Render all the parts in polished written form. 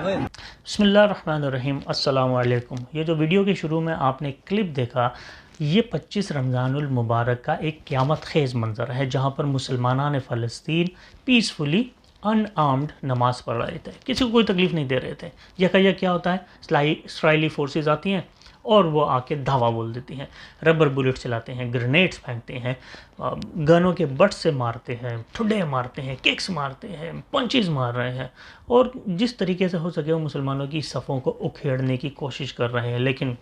बिस्मिल्लाहिर्रहमानिर्रहीम, अस्सलाम वालेकुम। ये जो वीडियो के शुरू में आपने क्लिप देखा, ये 25 रमज़ानुल मुबारक का एक क़यामत खेज़ मंज़र है, जहाँ पर मुसलमानान फ़लस्तीन पीसफुली अनआर्म्ड नमाज़ पढ़ रहे थे, किसी को कोई तकलीफ़ नहीं दे रहे थे। यह क्या होता है, इसराइली फोर्सेस आती हैं और वो आके धावा बोल देती हैं, रबर बुलेट चलाते हैं, ग्रेनेड्स फेंकते हैं, गनों के बट से मारते हैं, ठुड्डे मारते हैं, किक्स मारते हैं, पंचेस मार रहे हैं और जिस तरीके से हो सके वो मुसलमानों की सफ़ों को उखेड़ने की कोशिश कर रहे हैं। लेकिन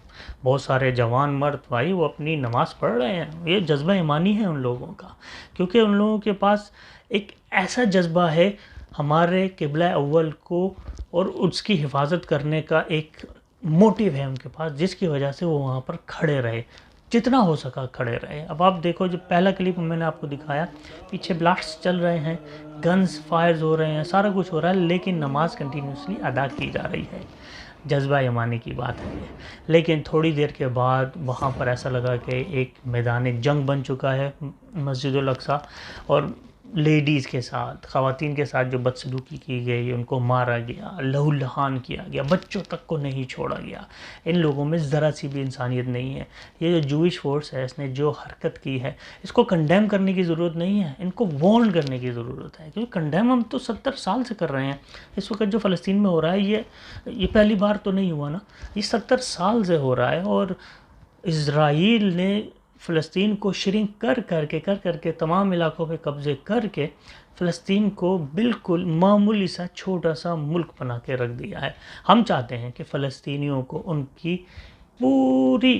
बहुत सारे जवान मर्द भाई वो अपनी नमाज़ पढ़ रहे हैं। ये जज्बा ईमानी है उन लोगों का, क्योंकि उन लोगों के पास एक ऐसा जज्बा है हमारे क़िबला अव्वल को और उसकी हिफाजत करने का एक मोटिव है उनके पास, जिसकी वजह से वो वहाँ पर खड़े रहे, जितना हो सका खड़े रहे। अब आप देखो, जो पहला क्लिप मैंने आपको दिखाया, पीछे ब्लास्ट्स चल रहे हैं, गन्स फायर्स हो रहे हैं, सारा कुछ हो रहा है, लेकिन नमाज कंटिन्यूसली अदा की जा रही है। जज्बा ईमानी की बात है ये। लेकिन थोड़ी देर के बाद वहाँ पर ऐसा लगा कि एक मैदान जंग बन चुका है मस्जिदुल अक्सा, और लेडीज़ के साथ, ख़वातीन के साथ जो बदसलूकी की गई, उनको मारा गया, लहूलुहान किया गया, बच्चों तक को नहीं छोड़ा गया। इन लोगों में ज़रा सी भी इंसानियत नहीं है। ये जो जूइश फोर्स है, इसने जो हरकत की है, इसको कंडेम करने की ज़रूरत नहीं है, इनको वार्न करने की ज़रूरत है, क्योंकि कंडेम हम तो 70 साल से कर रहे हैं। इस वक्त जो फ़लस्तीन में हो रहा है, ये पहली बार तो नहीं हुआ ना, ये 70 साल से हो रहा है। और इज़राइल ने फ़लस्तीन को श्रिंक कर करके तमाम इलाकों पे कब्ज़े करके फ़लस्तीन को बिल्कुल मामूली सा छोटा सा मुल्क बना के रख दिया है। हम चाहते हैं कि फ़लस्तीनियों को उनकी पूरी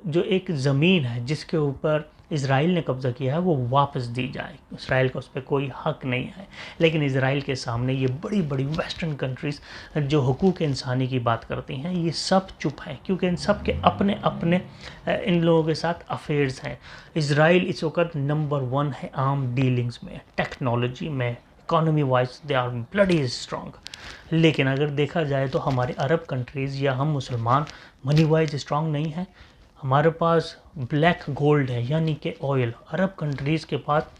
जो एक ज़मीन है जिसके ऊपर इज़राइल ने कब्ज़ा किया है वो वापस दी जाए। इज़राइल का उस पर कोई हक़ नहीं है। लेकिन इज़राइल के सामने ये बड़ी बड़ी वेस्टर्न कंट्रीज़ जो हुकूक इंसानी की बात करती हैं, ये सब चुप हैं, क्योंकि इन सब के अपने अपने इन लोगों के साथ अफेयर्स हैं। इज़राइल इस वक्त नंबर 1 है आर्म डीलिंग्स में, टेक्नोलॉजी में, economy wise they are bloody strong. लेकिन अगर देखा जाए तो हमारे अरब कंट्रीज़ या हम मुसलमान मनी वाइज स्ट्रॉन्ग नहीं हैं। हमारे पास ब्लैक गोल्ड है, यानी कि ऑयल। अरब कंट्रीज़ के पास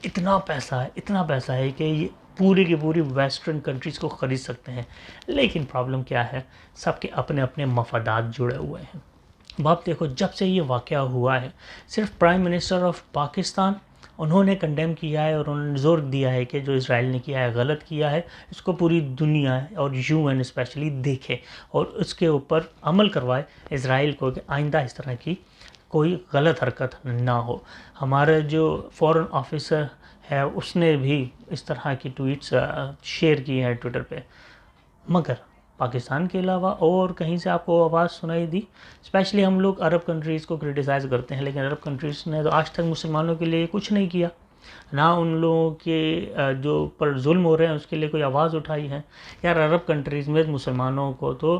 इतना पैसा है कि ये पूरी की पूरी वेस्टर्न कंट्रीज़ को ख़रीद सकते हैं। लेकिन प्रॉब्लम क्या है, सबके अपने अपने मफादात जुड़े हुए हैं। अब आप देखो, जब से ये वाक़या हुआ है, सिर्फ प्राइम मिनिस्टर ऑफ पाकिस्तान उन्होंने कंडेम किया है और उन्होंने ज़ोर दिया है कि जो इज़राइल ने किया है गलत किया है, इसको पूरी दुनिया और यूएन स्पेशली देखे और उसके ऊपर अमल करवाए इज़राइल को, कि आइंदा इस तरह की कोई गलत हरकत ना हो। हमारा जो फॉरेन ऑफिसर है उसने भी इस तरह की ट्वीट्स शेयर की हैं ट्विटर पे, मगर पाकिस्तान के अलावा और कहीं से आपको आवाज़ सुनाई दी? स्पेशली हम लोग अरब कंट्रीज़ को क्रिटिसाइज़ करते हैं, लेकिन अरब कंट्रीज़ ने तो आज तक मुसलमानों के लिए कुछ नहीं किया, ना उन लोगों के जो पर जुल्म हो रहे हैं उसके लिए कोई आवाज़ उठाई है। यार, अरब कंट्रीज़ में मुसलमानों को तो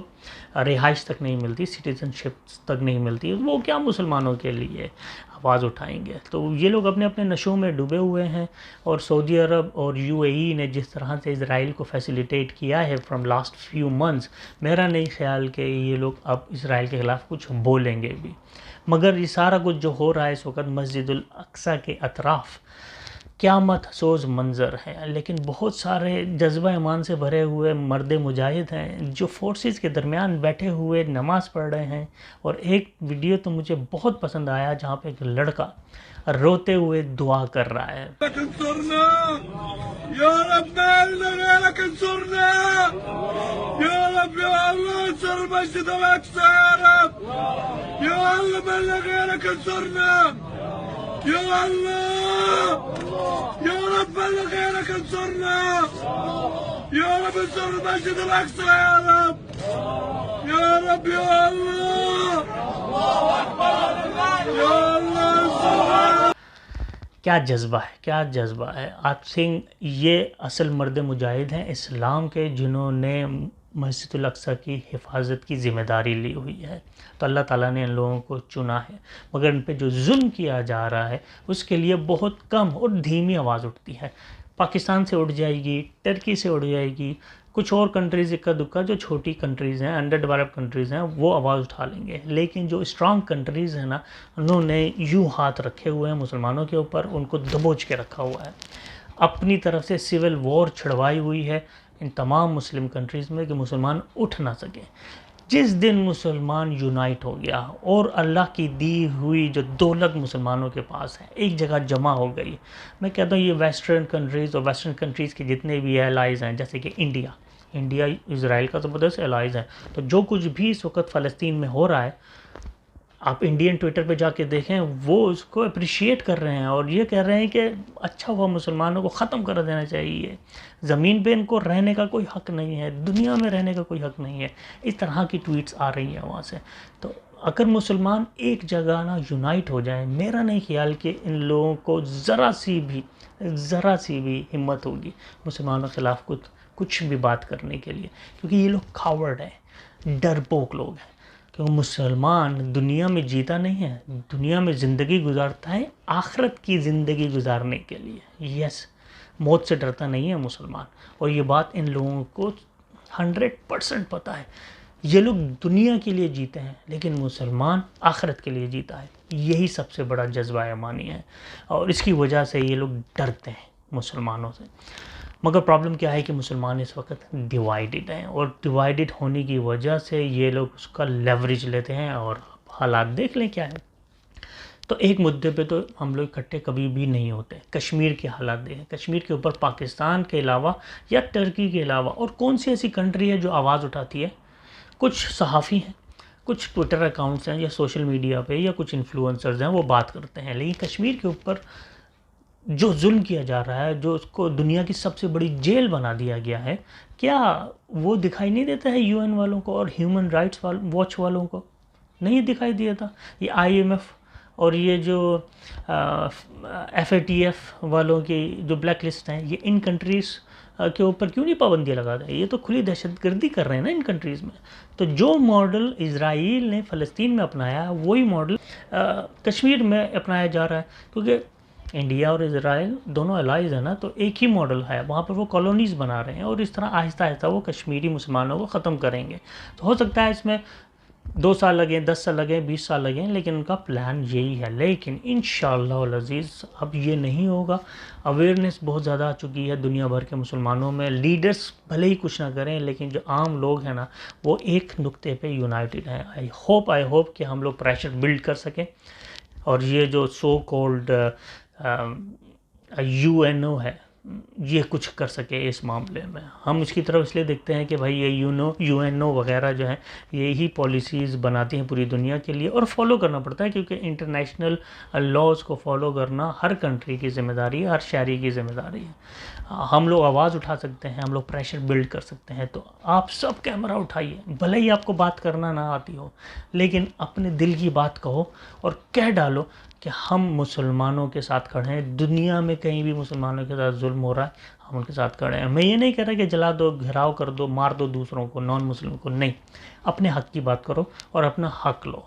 रिहाइश तक नहीं मिलती, सिटीज़नशिप तक नहीं मिलती, वो क्या मुसलमानों के लिए आवाज़ उठाएंगे? तो ये लोग अपने अपने नशों में डूबे हुए हैं। और सऊदी अरब और यूएई ने जिस तरह से इज़राइल को फैसिलिटेट किया है फ्रॉम लास्ट फ्यू मंथ्स, मेरा नहीं ख्याल कि ये लोग अब इज़राइल के ख़िलाफ़ कुछ बोलेंगे भी। मगर ये सारा कुछ जो हो रहा है इस वक्त मस्जिदुल अक्सा के अतराफ़ क़यामत सोज़ मंज़र है। लेकिन बहुत सारे जज्बा ईमान से भरे हुए मर्द मुजाहिद हैं जो फोर्सेस के दरमियान बैठे हुए नमाज़ पढ़ रहे हैं। और एक वीडियो तो मुझे बहुत पसंद आया जहाँ पे एक लड़का रोते हुए दुआ कर रहा है। يا الله يا رب بلغ غيرك انصرنا يا رب انصر المسجد الاقصى يا رب يا رب يا الله الله اكبر يا الله انصرنا। क्या जज्बा है। आप सिंह ये असल मर्द मुजाहिद हैं इस्लाम के, जिन्होंने मस्जिदुल अक्सा की हिफाजत की ज़िम्मेदारी ली हुई है। तो अल्लाह ताला ने इन लोगों को चुना है, मगर इन पे जो जुल्म किया जा रहा है उसके लिए बहुत कम और धीमी आवाज़ उठती है। पाकिस्तान से उठ जाएगी, टर्की से उठ जाएगी, कुछ और कंट्रीज़ इक्का दुक्का जो छोटी कंट्रीज़ हैं, अंडर डेवलप्ड कंट्रीज़ हैं, वो आवाज़ उठा लेंगे। लेकिन जो स्ट्रॉन्ग कंट्रीज़ हैं ना, उन्होंने यूँ हाथ रखे हुए हैं मुसलमानों के ऊपर, उनको दबोच के रखा हुआ है, अपनी तरफ से सिविल वॉर छिड़वाई हुई है। ان تمام مسلم کنٹریز میں کہ مسلمان اٹھ نہ سکیں۔ جس دن مسلمان یونائٹ ہو گیا اور اللہ کی دی ہوئی جو دولت مسلمانوں کے پاس ہے ایک جگہ جمع ہو گئی، میں کہتا ہوں یہ ویسٹرن کنٹریز اور ویسٹرن کنٹریز کے جتنے بھی الائز ہیں، جیسے کہ انڈیا اسرائیل کا زبردست الائز ہے، تو جو کچھ بھی اس وقت فلسطین میں ہو رہا ہے، آپ انڈین ٹویٹر پہ جا کے دیکھیں، وہ اس کو اپریشیٹ کر رہے ہیں اور یہ کہہ رہے ہیں کہ اچھا ہوا مسلمانوں کو ختم کر دینا چاہیے، زمین پہ ان کو رہنے کا کوئی حق نہیں ہے، دنیا میں رہنے کا کوئی حق نہیں ہے۔ اس طرح کی ٹویٹس آ رہی ہیں وہاں سے۔ تو اگر مسلمان ایک جگہ نہ یونائٹ ہو جائیں، میرا نہیں خیال کہ ان لوگوں کو ذرا سی بھی ہمت ہوگی مسلمانوں کے خلاف کچھ بھی بات کرنے کے لیے، کیونکہ یہ لوگ کاورڈ ہیں، ڈرپوک لوگ ہیں۔ کیونکہ مسلمان دنیا میں جیتا نہیں ہے، دنیا میں زندگی گزارتا ہے آخرت کی زندگی گزارنے کے لیے۔ یس، موت سے ڈرتا نہیں ہے مسلمان، اور یہ بات ان لوگوں کو 100% پتہ ہے۔ یہ لوگ دنیا کے لیے جیتے ہیں لیکن مسلمان آخرت کے لیے جیتا ہے، یہی سب سے بڑا جذبہ ایمانی ہے، اور اس کی وجہ سے یہ لوگ ڈرتے ہیں مسلمانوں سے۔ مگر پرابلم کیا ہے کہ مسلمان اس وقت ڈیوائیڈڈ ہیں، اور ڈیوائیڈڈ ہونے کی وجہ سے یہ لوگ اس کا لیوریج لیتے ہیں، اور حالات دیکھ لیں کیا ہے۔ تو ایک مدعے پہ تو ہم لوگ اکٹھے کبھی بھی نہیں ہوتے۔ کشمیر کے حالات دیکھیں، کشمیر کے اوپر پاکستان کے علاوہ یا ٹرکی کے علاوہ اور کون سی ایسی کنٹری ہے جو آواز اٹھاتی ہے؟ کچھ صحافی ہیں، کچھ ٹویٹر اکاؤنٹس ہیں یا سوشل میڈیا پہ یا کچھ انفلوئنسرز ہیں، وہ بات کرتے ہیں، لیکن کشمیر کے اوپر جو ظلم کیا جا رہا ہے، جو اس کو دنیا کی سب سے بڑی جیل بنا دیا گیا ہے، کیا وہ دکھائی نہیں دیتا ہے UN والوں کو اور ہیومن رائٹس واچ والوں کو؟ نہیں دکھائی دیا تھا؟ یہ IMF اور یہ جو FATF والوں کی جو بلیک لسٹ ہیں، یہ ان کنٹریز کے اوپر کیوں نہیں پابندیاں لگاتا ہے؟ یہ تو کھلی دہشت گردی کر رہے ہیں نا ان کنٹریز میں۔ تو جو ماڈل اسرائیل نے فلسطین میں اپنایا ہے، وہی ماڈل کشمیر میں اپنایا جا رہا ہے، کیونکہ انڈیا اور اسرائیل دونوں الائز ہیں نا، تو ایک ہی ماڈل ہے، وہاں پر وہ کالونیز بنا رہے ہیں، اور اس طرح آہستہ آہستہ وہ کشمیری مسلمانوں کو ختم کریں گے۔ تو ہو سکتا ہے اس میں 2 سال لگیں، 10 سال لگیں، 20 سال لگیں، لیکن ان کا پلان یہی ہے۔ لیکن انشاءاللہ العزیز اب یہ نہیں ہوگا۔ اویئرنیس بہت زیادہ آ چکی ہے دنیا بھر کے مسلمانوں میں، لیڈرز بھلے ہی کچھ نہ کریں لیکن جو عام لوگ ہیں نا، وہ ایک نقطے پہ یونائٹڈ ہیں۔ آئی ہوپ کہ ہم لوگ پریشر بلڈ کر سکیں، اور یہ جو سو کولڈ UNO ہے، یہ کچھ کر سکے اس معاملے میں۔ ہم اس کی طرف اس لیے دیکھتے ہیں کہ بھائی یہ UNO وغیرہ جو ہیں، یہی پالیسیز بناتی ہیں پوری دنیا کے لیے، اور فالو کرنا پڑتا ہے، کیونکہ انٹرنیشنل لاز کو فالو کرنا ہر کنٹری کی ذمہ داری ہے، ہر شہری کی ذمہ داری ہے۔ ہم لوگ آواز اٹھا سکتے ہیں، ہم لوگ پریشر بلڈ کر سکتے ہیں۔ تو آپ سب کیمرہ اٹھائیے، بھلے ہی آپ کو بات کرنا نہ آتی ہو، لیکن اپنے دل کی بات کہو اور کہہ ڈالو کہ ہم مسلمانوں کے ساتھ کھڑے ہیں۔ دنیا میں کہیں بھی مسلمانوں کے ساتھ ظلم ہو رہا ہے، ہم ان کے ساتھ کھڑے ہیں۔ میں یہ نہیں کہہ رہا کہ جلا دو، گھراؤ کر دو، مار دو دوسروں کو، نان مسلم کو، نہیں۔ اپنے حق کی بات کرو اور اپنا حق لو،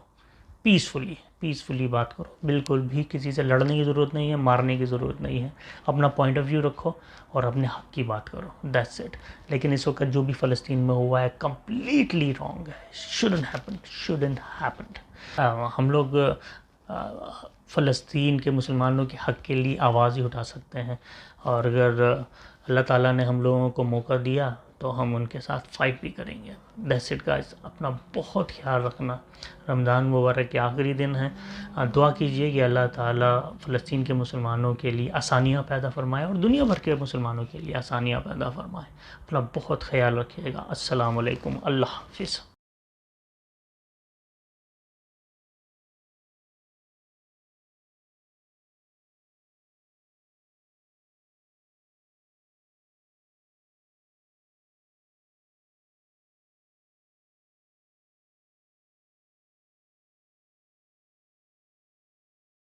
پیسفلی بات کرو، بالکل بھی کسی سے لڑنے کی ضرورت نہیں ہے، مارنے کی ضرورت نہیں ہے۔ اپنا پوائنٹ آف ویو رکھو اور اپنے حق کی بات کرو، دیٹس اٹ۔ لیکن اس وقت جو بھی فلسطین میں ہوا ہے کمپلیٹلی رانگ ہے، شوڈنٹ ہیپن۔ ہم لوگ فلسطین کے مسلمانوں کے حق کے لیے آواز ہی اٹھا سکتے ہیں، اور اگر اللہ تعالیٰ نے ہم لوگوں کو موقع دیا تو ہم ان کے ساتھ فائٹ بھی کریں گے۔ دیٹس اٹ گائز، اپنا بہت خیال رکھنا۔ رمضان مبارک کے آخری دن ہیں، دعا کیجئے کہ اللہ تعالیٰ فلسطین کے مسلمانوں کے لیے آسانیاں پیدا فرمائے اور دنیا بھر کے مسلمانوں کے لیے آسانیاں پیدا فرمائے۔ اپنا بہت خیال رکھیے گا۔ السلام علیکم، اللہ حافظ۔